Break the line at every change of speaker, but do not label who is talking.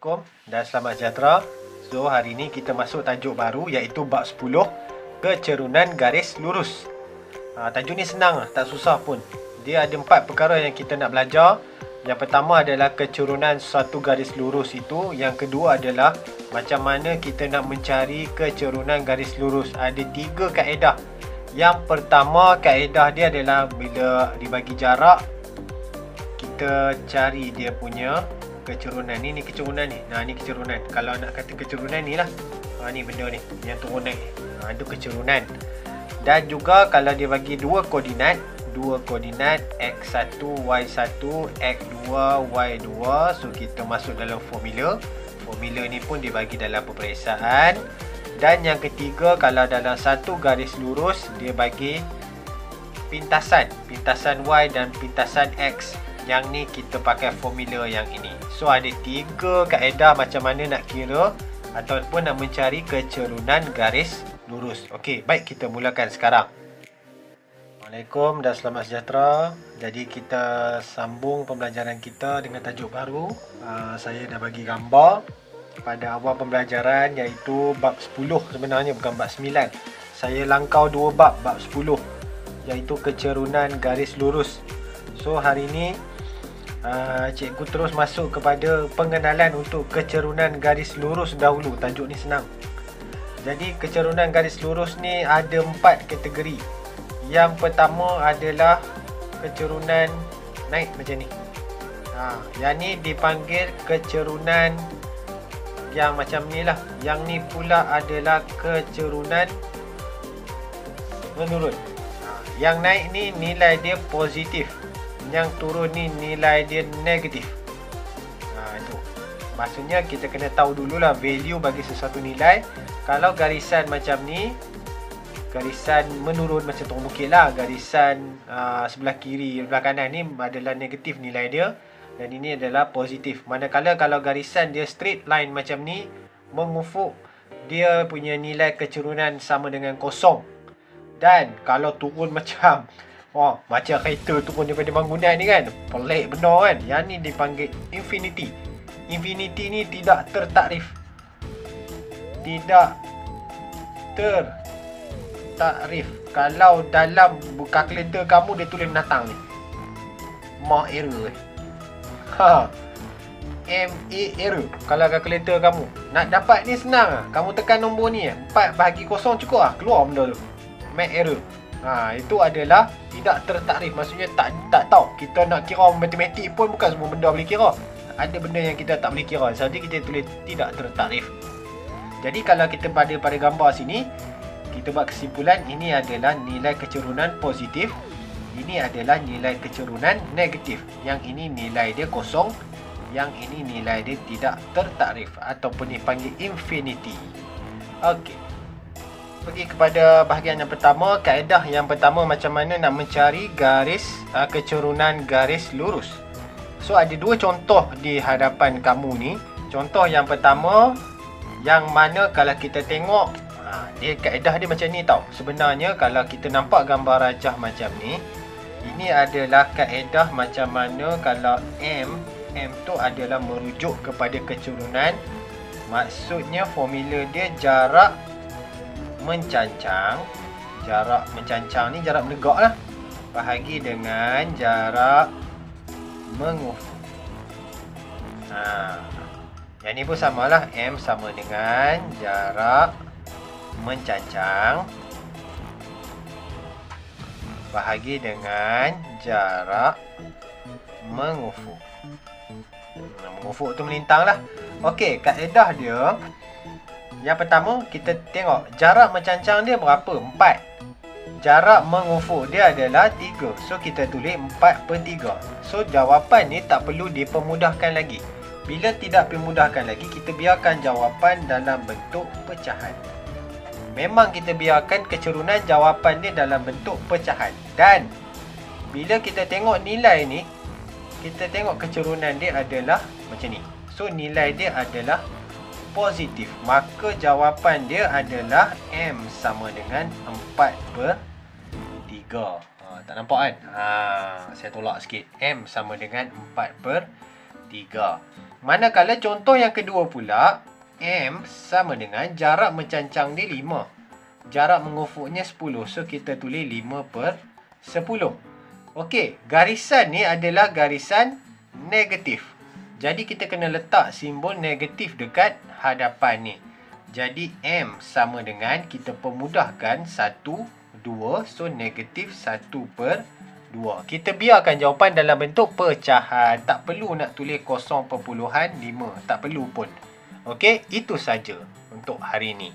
Assalamualaikum dan selamat sejahtera. So hari ni kita masuk tajuk baru iaitu bab 10, kecerunan garis lurus. Tajuk ni senang, tak susah pun. Dia ada 4 perkara yang kita nak belajar. Yang pertama adalah kecerunan suatu garis lurus itu. Yang kedua adalah macam mana kita nak mencari kecerunan garis lurus. Ada 3 kaedah. Yang pertama kaedah dia adalah bila dibagi jarak, kita cari dia punya kecerunan. Ni kecerunan ni. Ni kecerunan. Kalau nak kata kecerunan ni lah. Ni benda ni yang turun naik. Itu kecerunan. Dan juga kalau dia bagi 2 koordinat x1, y1, x2, y2. So kita masuk dalam formula. Formula ni pun dibagi dalam peperiksaan. Dan yang ketiga, kalau dalam satu garis lurus dia bagi pintasan y dan pintasan x. Yang ni kita pakai formula yang ini. So ada 3 kaedah macam mana nak kira ataupun nak mencari kecerunan garis lurus. Okey, baik kita mulakan sekarang. Assalamualaikum dan selamat sejahtera. Jadi kita sambung pembelajaran kita dengan tajuk baru. Saya dah bagi gambar pada awal pembelajaran iaitu bab 10 sebenarnya, bukan bab 9. Saya langkau 2 bab 10 iaitu kecerunan garis lurus. So hari ni cikgu terus masuk kepada pengenalan untuk kecerunan garis lurus dahulu. Tajuk ni senang. Jadi kecerunan garis lurus ni ada 4 kategori. Yang pertama adalah kecerunan naik macam ni. Yang ni dipanggil kecerunan yang macam ni lah. Yang ni pula adalah kecerunan menurun. Yang naik ni nilai dia positif. Yang turun ni nilai dia negatif. Itu. Maksudnya kita kena tahu dululah value bagi sesuatu nilai. Kalau garisan macam ni, garisan menurun macam tong bukit lah. Garisan sebelah kiri, sebelah kanan ni adalah negatif nilai dia. Dan ini adalah positif. Manakala kalau garisan dia straight line macam ni, mengufuk, dia punya nilai kecerunan sama dengan kosong. Dan kalau turun macam macam kereta turun daripada bangunan ni kan, pelik benar kan. Yang ni dipanggil infinity. Infinity ni tidak tertakrif. Tidak tertakrif. Kalau dalam kalkulator kamu dia tulis binatang ni, mark error. MA error. Kalau kalkulator kamu nak dapat ni senang. Kamu tekan nombor ni 4/0 cukup lah, keluar benda tu. Mark error. Itu adalah tidak tertakrif. Maksudnya tak tahu. Kita nak kira matematik pun bukan semua benda boleh kira. Ada benda yang kita tak boleh kira. Jadi kita tulis tidak tertakrif. Jadi kalau kita pada gambar sini, kita buat kesimpulan ini adalah nilai kecerunan positif. Ini adalah nilai kecerunan negatif. Yang ini nilai dia kosong. Yang ini nilai dia tidak tertakrif ataupun dipanggil infinity. Okey. Pergi kepada bahagian yang pertama. Kaedah yang pertama, macam mana nak mencari kecerunan garis lurus. So ada 2 contoh di hadapan kamu ni. Contoh yang pertama, yang mana kalau kita tengok, dia kaedah dia macam ni tau. Sebenarnya kalau kita nampak gambar rajah macam ni, ini adalah kaedah macam mana kalau M tu adalah merujuk kepada kecerunan. Maksudnya formula dia jarak mencancang. Jarak mencancang ni jarak menegak lah, bahagi dengan jarak mengufuk. Yang ni pun samalah. M sama dengan jarak mencancang bahagi dengan jarak mengufuk. Mengufuk tu melintang lah. Okey, kaedah dia yang pertama, kita tengok jarak mencancang dia berapa? 4. Jarak mengufuk dia adalah 3. So kita tulis 4/3. So jawapan ni tak perlu dipermudahkan lagi. Bila tidak dipermudahkan lagi, kita biarkan jawapan dalam bentuk pecahan. Memang kita biarkan kecerunan jawapan dia dalam bentuk pecahan. Dan bila kita tengok nilai ni, kita tengok kecerunan dia adalah macam ni. So nilai dia adalah positif. Maka jawapan dia adalah M sama dengan 4/3. Tak nampak kan? Saya tolak sikit. M sama dengan 4/3. Manakala contoh yang kedua pula, M sama dengan jarak mencancang dia 5. Jarak mengufuknya 10. So, kita tulis 5/10. Okey, garisan ni adalah garisan negatif. Jadi, kita kena letak simbol negatif dekat hadapan ni. Jadi, M sama dengan, kita permudahkan 1, 2. So, negatif 1/2. Kita biarkan jawapan dalam bentuk pecahan. Tak perlu nak tulis 0.5. Tak perlu pun. Okey, itu saja untuk hari ini.